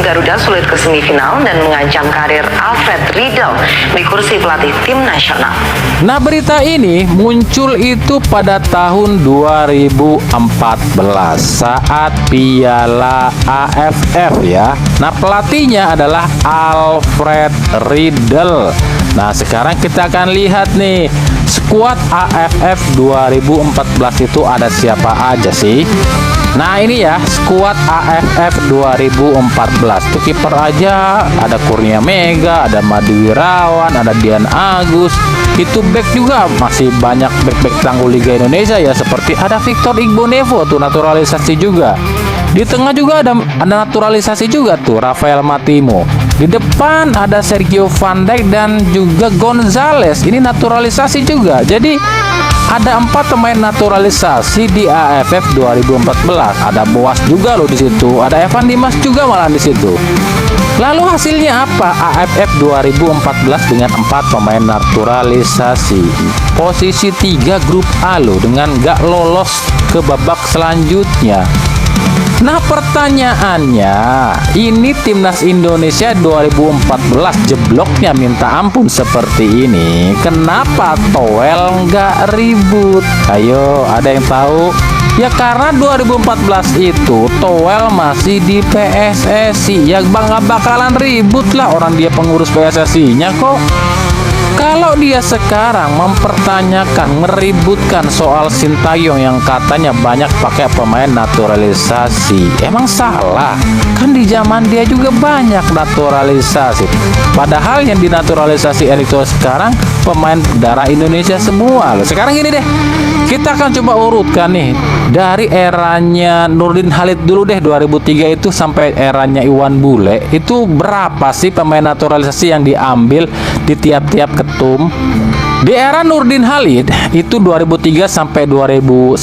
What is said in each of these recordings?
Garuda sulit ke semifinal dan mengancam karir Alfred Riedel di kursi pelatih tim nasional. Nah, berita ini muncul itu pada tahun 2014 saat Piala AFF ya. Nah, pelatihnya adalah Alfred Riedel. Nah, sekarang kita akan lihat nih skuad AFF 2014 itu ada siapa aja sih. Nah, ini ya skuad AFF 2014. Tuh kiper aja ada Kurnia Mega, ada Madi Wirawan, ada Dian Agus. Itu back juga masih banyak back-back tangguh Liga Indonesia ya, seperti ada Victor Igbonevo tuh naturalisasi juga. Di tengah juga ada naturalisasi juga tuh Rafael Matimo. Di depan ada Sergio Van Dijk dan juga Gonzalez. Ini naturalisasi juga. Jadi ada 4 pemain naturalisasi di AFF 2014. Ada Boas juga loh di situ. Ada Evan Dimas juga malah di situ. Lalu hasilnya apa? AFF 2014 dengan 4 pemain naturalisasi. Posisi 3 grup A loh dengan gak lolos ke babak selanjutnya. Nah, pertanyaannya, ini timnas Indonesia 2014 jebloknya minta ampun seperti ini. Kenapa Toel nggak ribut? Ayo, ada yang tahu? Ya karena 2014 itu Toel masih di PSSI. Ya nggak bakalan ribut lah, orang dia pengurus PSSI-nya kok. Kalau dia sekarang mempertanyakan, meributkan soal Sintayong yang katanya banyak pakai pemain naturalisasi, emang salah? Kan di zaman dia juga banyak naturalisasi. Padahal yang dinaturalisasi Erick Thohir sekarang pemain darah Indonesia semua loh. Sekarang gini deh, kita akan coba urutkan nih dari eranya Nurdin Halid dulu deh, 2003 itu sampai eranya Iwan Bule. Itu berapa sih pemain naturalisasi yang diambil di tiap-tiap ketum? Di era Nurdin Halid itu 2003 sampai 2011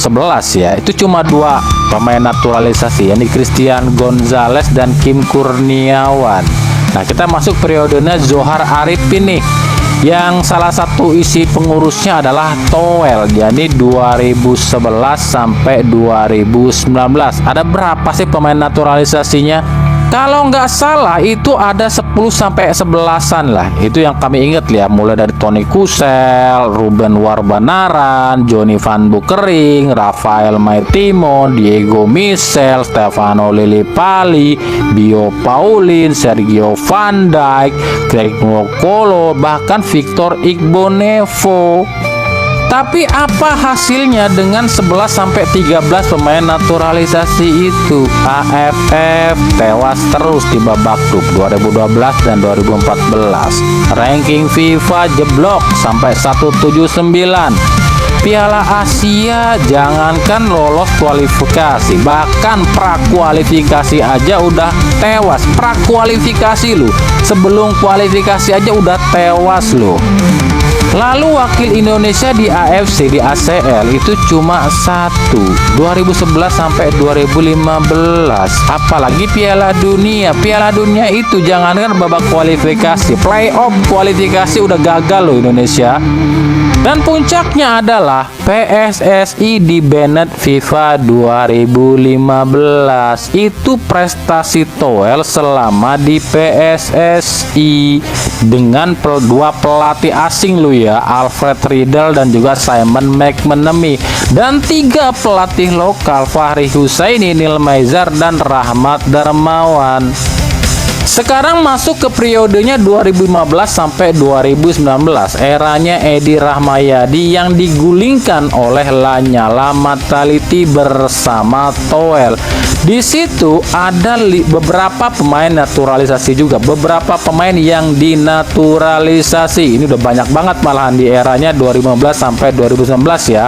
ya, itu cuma 2 pemain naturalisasi, yakni Christian Gonzalez dan Kim Kurniawan. Nah, kita masuk periodenya Zohar Arifin nih, yang salah satu isi pengurusnya adalah Toel, yakni 2011 sampai 2019. Ada berapa sih pemain naturalisasinya? Kalau nggak salah itu ada 10 sampai 11-an lah. Itu yang kami ingat ya, mulai dari Tony Kusel, Ruben Warbanaran, Johnny Van Bukering, Rafael Maitimo, Diego Michel, Stefano Lillipali, Bio Paulin, Sergio Van Dijk, Craig Nwokolo, bahkan Victor Igbonevo. Tapi apa hasilnya dengan 11 sampai 13 pemain naturalisasi itu? AFF tewas terus di babak grup 2012 dan 2014. Ranking FIFA jeblok sampai 179. Piala Asia jangankan lolos kualifikasi, bahkan prakualifikasi aja udah tewas. Prakualifikasi lu, sebelum kualifikasi aja udah tewas lu. Lalu wakil Indonesia di AFC, di ACL itu cuma 1, 2011 sampai 2015. Apalagi Piala Dunia. Piala Dunia itu jangankan babak kualifikasi, playoff kualifikasi udah gagal loh Indonesia. Dan puncaknya adalah PSSI di banned FIFA 2015. Itu prestasi Toel selama di PSSI dengan 2 pelatih asing lu ya, Alfred Riedel dan juga Simon McManamy, dan 3 pelatih lokal, Fahri Husaini, Neil Maizar dan Rahmat Darmawan. Sekarang masuk ke periodenya 2015 sampai 2019, eranya Edi Rahmayadi yang digulingkan oleh Lanyala Mataliti bersama Toel. Di situ ada beberapa pemain naturalisasi juga, beberapa pemain yang dinaturalisasi. Ini udah banyak banget malahan di eranya 2015 sampai 2019 ya.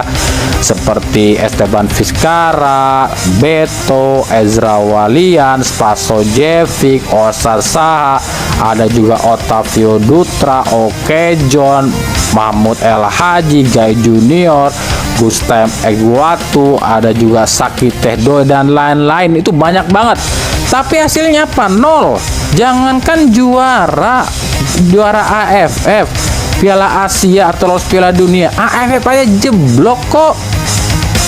Seperti Esteban Vizcara, Beto, Ezra Walian, Spaso Jevic, Osar Saha, ada juga Otavio Dutra, Oke John, Mahmud El Haji, Gai Junior, Gustem Egwatu, ada juga Saki Tehdo dan lain-lain. Itu banyak banget. Tapi hasilnya apa? 0. Jangankan juara AFF, Piala Asia atau Piala Dunia, AFF aja jeblok kok.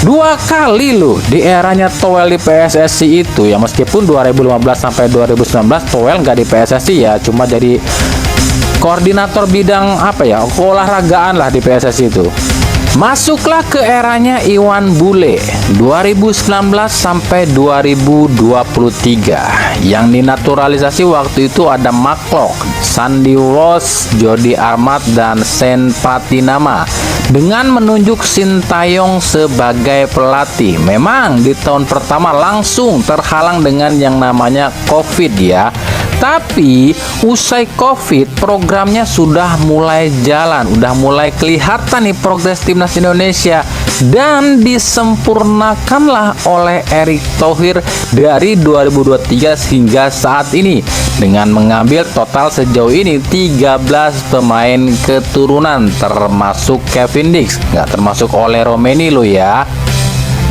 2 kali loh di eranya Toel di PSSI itu ya, meskipun 2015 sampai 2019 Toel nggak di PSSI ya, cuma jadi koordinator bidang apa ya, keolahragaan lah di PSSI itu. Masuklah ke eranya Iwan Bule 2019 sampai 2023. Yang dinaturalisasi waktu itu ada Maklok, Sandy Walsh, Jody Ahmad, dan Sen Patinama dengan menunjuk Sintayong sebagai pelatih. Memang di tahun pertama langsung terhalang dengan yang namanya COVID ya. Tapi usai COVID programnya sudah mulai jalan, udah mulai kelihatan nih progres timnas Indonesia, dan disempurnakanlah oleh Erick Thohir dari 2023 hingga saat ini dengan mengambil total sejauh ini 13 pemain keturunan termasuk Kevin Dix, nggak termasuk Ole Romeni lo ya.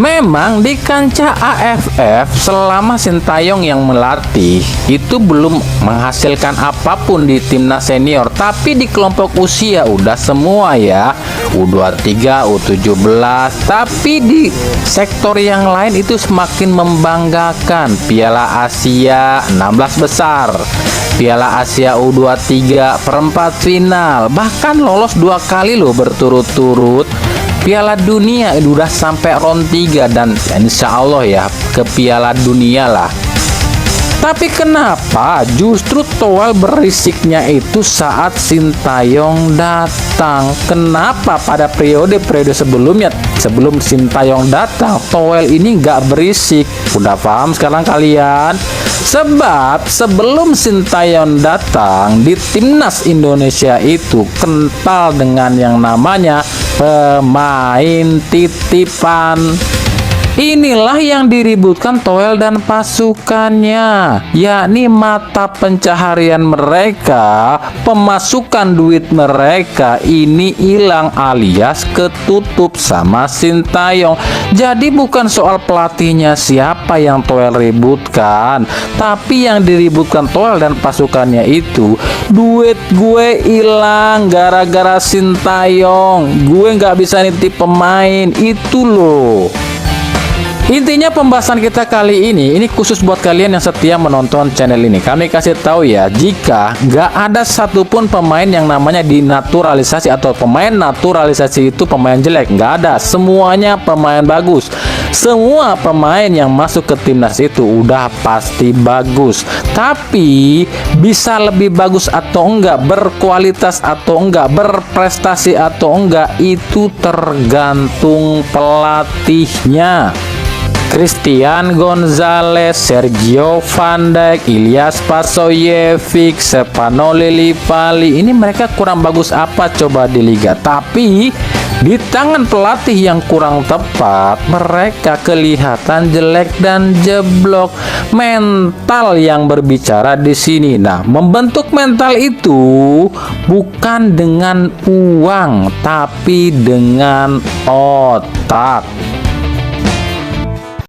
Memang di kancah AFF selama Sintayong yang melatih itu belum menghasilkan apapun di timnas senior, tapi di kelompok usia udah semua ya, U23, U17, tapi di sektor yang lain itu semakin membanggakan. Piala Asia 16 besar, Piala Asia U23 perempat final, bahkan lolos 2 kali loh berturut-turut. Piala Dunia udah sampai round 3 dan insya Allah ya ke Piala Dunia lah. Tapi kenapa justru Toel berisiknya itu saat Sintayong datang? Kenapa pada periode-periode sebelumnya, sebelum Sintayong datang, Toel ini nggak berisik? Udah paham sekarang kalian? Sebab sebelum Sintayong datang di timnas Indonesia itu kental dengan yang namanya pemain titipan. Inilah yang diributkan Toel dan pasukannya, yakni mata pencaharian mereka, pemasukan duit mereka ini hilang alias ketutup sama Sintayong. Jadi bukan soal pelatihnya siapa yang Toel ributkan, tapi yang diributkan Toel dan pasukannya itu duit gue hilang gara-gara Sintayong, gue nggak bisa nitip pemain itu loh. Intinya pembahasan kita kali ini khusus buat kalian yang setia menonton channel ini. Kami kasih tahu ya, jika gak ada satupun pemain yang namanya dinaturalisasi atau pemain naturalisasi itu pemain jelek, gak ada. Semuanya pemain bagus. Semua pemain yang masuk ke timnas itu udah pasti bagus. Tapi bisa lebih bagus atau enggak, berkualitas atau enggak, berprestasi atau enggak, itu tergantung pelatihnya. Christian Gonzalez, Sergio Van Dijk, Ilyas Pasoyevic, Stefano Lillipali, ini mereka kurang bagus apa coba di liga, tapi di tangan pelatih yang kurang tepat mereka kelihatan jelek dan jeblok. Mental yang berbicara di sini. Nah, membentuk mental itu bukan dengan uang tapi dengan otak.